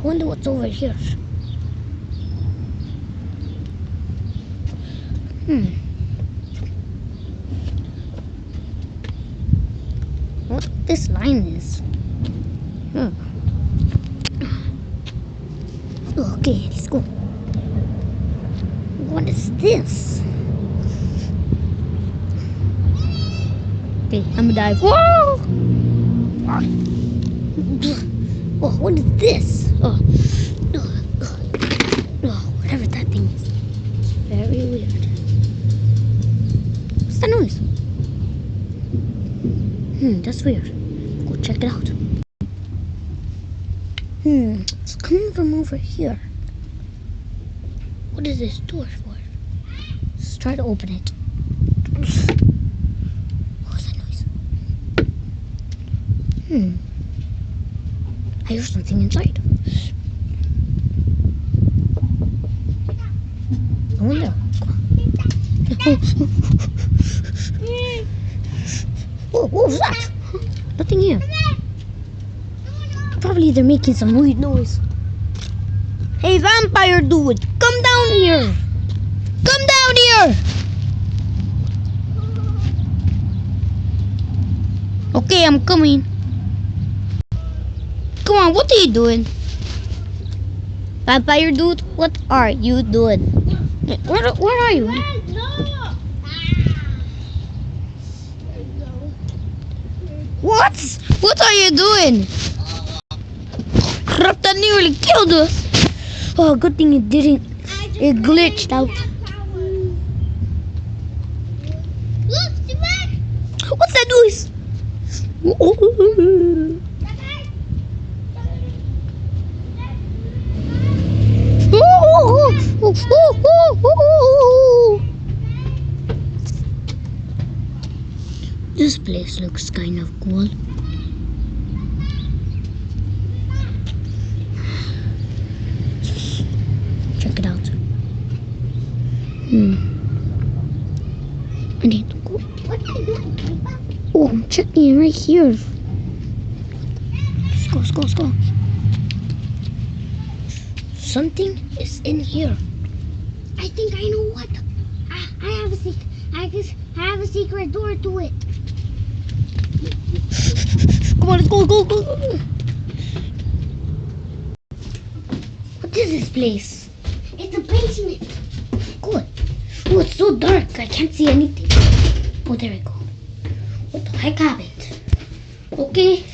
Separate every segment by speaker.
Speaker 1: wonder what's over here. What this line is? Okay, let's go. What is this? Okay, I'm gonna dive. Whoa! Oh, what is this? Whatever that thing is. Very weird. What's that noise? That's weird. Go check it out. It's coming from over here. What is this door for? Let's try to open it. What's that noise? I hear something inside. I wonder. What was that? Nothing here. Probably they're making some weird noise. Hey, vampire dude, come down here. Come down here. Okay, I'm coming. Come on, what are you doing? Vampire dude, what are you doing? Where are you? What? What are you doing? Crap, that nearly killed us. Oh, good thing it didn't. It glitched out.
Speaker 2: Look, see back.
Speaker 1: What's that noise? This place looks kind of cool. Check it out. I need to go.
Speaker 2: What are you doing?
Speaker 1: Oh, I'm checking right here. Let's go. Something is in here.
Speaker 2: I think I know what. I have a secret. I have a secret door to it.
Speaker 1: Come on, let's go. What is this place?
Speaker 2: It's a basement.
Speaker 1: Good. Oh, it's so dark. I can't see anything. Oh, there we go. What the heck happened? Okay.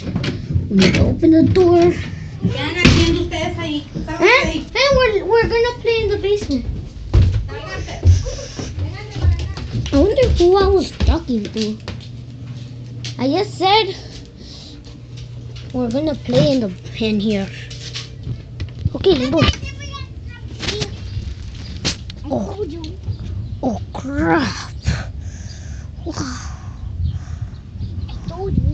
Speaker 1: We need to open the door. We're gonna play in the basement. I wonder who I was talking to. I just said we're gonna play in here. Okay, let's go. Oh crap! Wow.
Speaker 2: I told you.